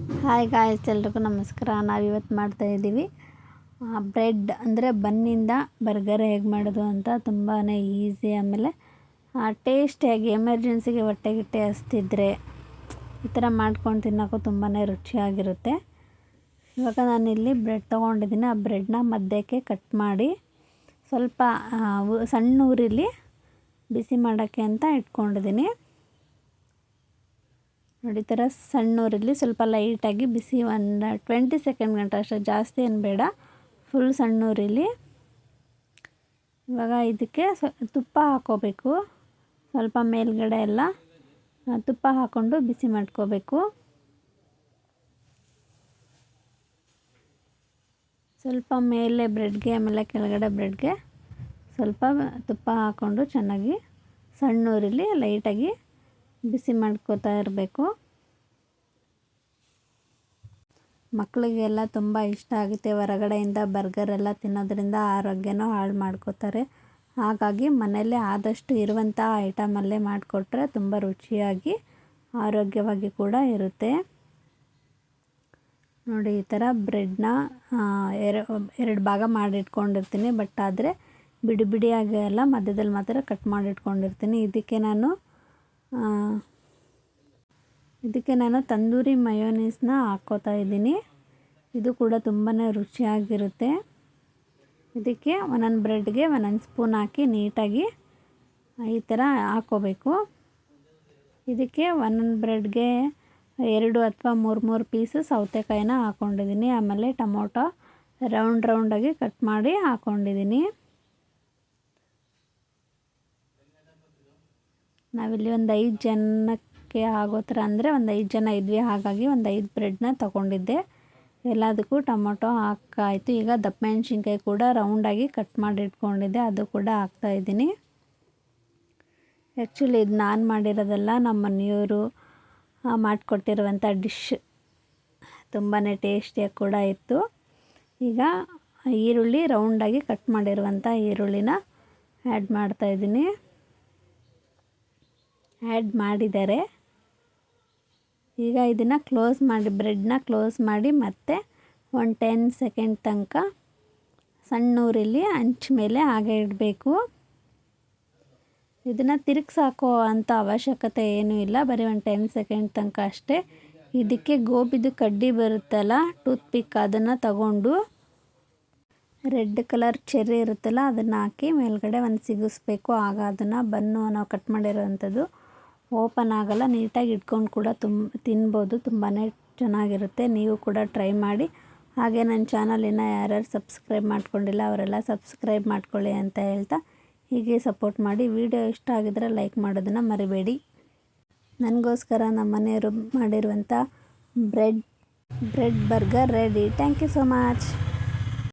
Hi guys, ಎಲ್ರಿಗೂ ನಮಸ್ಕಾರ. ನಾವಿವತ್ತು ಮಾಡ್ತಾಯಿದ್ದೀವಿ ಬ್ರೆಡ್ ಅಂದರೆ ಬನ್ನಿಂದ ಬರ್ಗರ್ ಹೇಗೆ ಮಾಡೋದು ಅಂತ. ತುಂಬಾ ಈಸಿ, ಆಮೇಲೆ ಟೇಸ್ಟಿಯಾಗಿ ಎಮರ್ಜೆನ್ಸಿಗೆ ಹೊಟ್ಟೆಗಿಟ್ಟೆ ಹಸ್ತಿದ್ರೆ ಈ ಥರ ಮಾಡ್ಕೊಂಡು ತಿನ್ನೋಕ್ಕೂ ತುಂಬಾ ರುಚಿಯಾಗಿರುತ್ತೆ. ಇವಾಗ ನಾನಿಲ್ಲಿ ಬ್ರೆಡ್ ತೊಗೊಂಡಿದ್ದೀನಿ. ಆ ಬ್ರೆಡ್ನ ಮಧ್ಯಕ್ಕೆ ಕಟ್ ಮಾಡಿ ಸ್ವಲ್ಪ ಸಣ್ಣ ಉರಿಲಿ ಬಿಸಿ ಮಾಡೋಕ್ಕೆ ಅಂತ ಇಟ್ಕೊಂಡಿದ್ದೀನಿ. ನೋಡಿ, ಈ ಥರ ಸಣ್ಣ ಉರಿಲಿ ಸ್ವಲ್ಪ ಲೈಟಾಗಿ ಬಿಸಿ, ಒಂದು 20 ಸೆಕೆಂಡ್ ಗಂಟ ಅಷ್ಟೇ, ಜಾಸ್ತಿ ಏನು ಬೇಡ, ಫುಲ್ ಸಣ್ಣ ಉರಿಲಿ. ಇವಾಗ ಇದಕ್ಕೆ ತುಪ್ಪ ಹಾಕ್ಕೋಬೇಕು. ಸ್ವಲ್ಪ ಮೇಲ್ಗಡೆ ಎಲ್ಲ ತುಪ್ಪ ಹಾಕ್ಕೊಂಡು ಬಿಸಿ ಮಾಡ್ಕೋಬೇಕು. ಸ್ವಲ್ಪ ಮೇಲೆ ಬ್ರೆಡ್ಗೆ ಆಮೇಲೆ ಕೆಳಗಡೆ ಬ್ರೆಡ್ಗೆ ಸ್ವಲ್ಪ ತುಪ್ಪ ಹಾಕ್ಕೊಂಡು ಚೆನ್ನಾಗಿ ಸಣ್ಣ ಉರಿಲಿ ಲೈಟಾಗಿ ಬಿಸಿ ಮಾಡ್ಕೋತಾ ಇರಬೇಕು. ಮಕ್ಕಳಿಗೆಲ್ಲ ತುಂಬ ಇಷ್ಟ ಆಗುತ್ತೆ. ಹೊರಗಡೆಯಿಂದ ಬರ್ಗರ್ ಎಲ್ಲ ತಿನ್ನೋದ್ರಿಂದ ಆರೋಗ್ಯನೂ ಹಾಳು ಮಾಡ್ಕೋತಾರೆ. ಹಾಗಾಗಿ ಮನೆಯಲ್ಲೇ ಆದಷ್ಟು ಇರುವಂಥ ಐಟಮಲ್ಲೇ ಮಾಡಿಕೊಟ್ರೆ ತುಂಬ ರುಚಿಯಾಗಿ ಆರೋಗ್ಯವಾಗಿ ಕೂಡ ಇರುತ್ತೆ. ನೋಡಿ, ಈ ಥರ ಬ್ರೆಡ್ನ ಎರಡು ಭಾಗ ಮಾಡಿಟ್ಕೊಂಡಿರ್ತೀನಿ. ಬಟ್ ಆದರೆ ಬಿಡಿ ಬಿಡಿಯಾಗಿ ಎಲ್ಲ ಮಧ್ಯದಲ್ಲಿ ಮಾತ್ರ ಕಟ್ ಮಾಡಿಟ್ಕೊಂಡಿರ್ತೀನಿ. ಇದಕ್ಕೆ ನಾನು ತಂದೂರಿ ಮಯೋನೀಸ್ನ ಹಾಕ್ಕೋತಾ ಇದ್ದೀನಿ. ಇದು ಕೂಡ ತುಂಬಾ ರುಚಿಯಾಗಿರುತ್ತೆ. ಇದಕ್ಕೆ ಒಂದೊಂದು ಬ್ರೆಡ್ಗೆ ಒಂದೊಂದು ಸ್ಪೂನ್ ಹಾಕಿ ನೀಟಾಗಿ ಈ ಥರ ಹಾಕ್ಕೋಬೇಕು. ಇದಕ್ಕೆ ಒಂದೊಂದು ಬ್ರೆಡ್ಗೆ 2 ಅಥವಾ 3 ಪೀಸು ಸೌತೆಕಾಯಿನ ಹಾಕ್ಕೊಂಡಿದ್ದೀನಿ. ಆಮೇಲೆ ಟೊಮೊಟೊ ರೌಂಡಾಗಿ ಕಟ್ ಮಾಡಿ ಹಾಕ್ಕೊಂಡಿದ್ದೀನಿ. ನಾವಿಲ್ಲಿ ಒಂದು 5 ಜನಕ್ಕೆ ಆಗೋ ಥರ, ಅಂದರೆ ಒಂದು 5 ಜನ ಇದ್ವಿ, ಹಾಗಾಗಿ ಒಂದು 5 ಬ್ರೆಡ್ನ ತೊಗೊಂಡಿದ್ದೆ. ಎಲ್ಲದಕ್ಕೂ ಟೊಮೊಟೊ ಹಾಕಾಯಿತು. ಈಗ ದಪ್ಪ ಮೆಣಸಿನ್ಕಾಯಿ ಕೂಡ ರೌಂಡಾಗಿ ಕಟ್ ಮಾಡಿ ಇಟ್ಕೊಂಡಿದ್ದೆ, ಅದು ಕೂಡ ಹಾಕ್ತಾಯಿದ್ದೀನಿ. ಆ್ಯಕ್ಚುಲಿ ಇದು ನಾನು ಮಾಡಿರೋದಲ್ಲ, ನಮ್ಮ ಮನೆಯವರು ಮಾಡಿಕೊಟ್ಟಿರುವಂಥ ಡಿಶ್. ತುಂಬಾ ಟೇಸ್ಟಿಯಾಗಿ ಕೂಡ ಇತ್ತು. ಈಗ ಈರುಳ್ಳಿ ರೌಂಡಾಗಿ ಕಟ್ ಮಾಡಿರುವಂಥ ಈರುಳ್ಳಿನ ಆ್ಯಡ್ ಮಾಡ್ತಾಯಿದ್ದೀನಿ. ಆ್ಯಡ್ ಮಾಡಿದ್ದಾರೆ. ಈಗ ಇದನ್ನು ಕ್ಲೋಸ್ ಮಾಡಿ, ಬ್ರೆಡ್ನ ಕ್ಲೋಸ್ ಮಾಡಿ ಮತ್ತೆ ಒಂದು 10 ಸೆಕೆಂಡ್ ತನಕ ಸಣ್ಣ ಉರಿಲಿ ಹಂಚ್ ಮೇಲೆ ಹಾಗೆ ಇಡಬೇಕು. ಇದನ್ನು ತಿರುಗಿಸಾಕೋ ಅಂಥ ಅವಶ್ಯಕತೆ ಏನೂ ಇಲ್ಲ, ಬರೀ ಒಂದು 10 ಸೆಕೆಂಡ್ ತನಕ ಅಷ್ಟೇ. ಇದಕ್ಕೆ ಗೋಬಿದು ಕಡ್ಡಿ ಬರುತ್ತಲ್ಲ, ಟೂತ್ ಪಿಕ್, ಅದನ್ನು ತಗೊಂಡು ರೆಡ್ ಕಲರ್ ಚೆರ್ರಿ ಇರುತ್ತಲ್ಲ ಅದನ್ನು ಹಾಕಿ ಮೇಲ್ಗಡೆ ಒಂದು ಸಿಗಿಸ್ಬೇಕು. ಆಗ ಅದನ್ನು ಬನ್ನು ನಾವು ಕಟ್ ಮಾಡಿರೋವಂಥದ್ದು ಓಪನ್ ಆಗೋಲ್ಲ. ನೀಟಾಗಿ ಇಟ್ಕೊಂಡು ಕೂಡ ತಿನ್ಬೋದು. ತುಂಬಾ ಚೆನ್ನಾಗಿರುತ್ತೆ. ನೀವು ಕೂಡ ಟ್ರೈ ಮಾಡಿ. ಹಾಗೆ ನನ್ನ ಚಾನಲಿನ ಯಾರ್ಯಾರು ಸಬ್ಸ್ಕ್ರೈಬ್ ಮಾಡ್ಕೊಂಡಿಲ್ಲ ಅವರೆಲ್ಲ ಸಬ್ಸ್ಕ್ರೈಬ್ ಮಾಡ್ಕೊಳ್ಳಿ ಅಂತ ಹೇಳ್ತಾ ಹೀಗೆ ಸಪೋರ್ಟ್ ಮಾಡಿ. ವಿಡಿಯೋ ಇಷ್ಟ ಆಗಿದ್ರೆ ಲೈಕ್ ಮಾಡೋದನ್ನು ಮರಿಬೇಡಿ. ನನಗೋಸ್ಕರ ನಮ್ಮ ಮನೆಯವರು ಮಾಡಿರುವಂಥ bread burger ready. Thank you so much.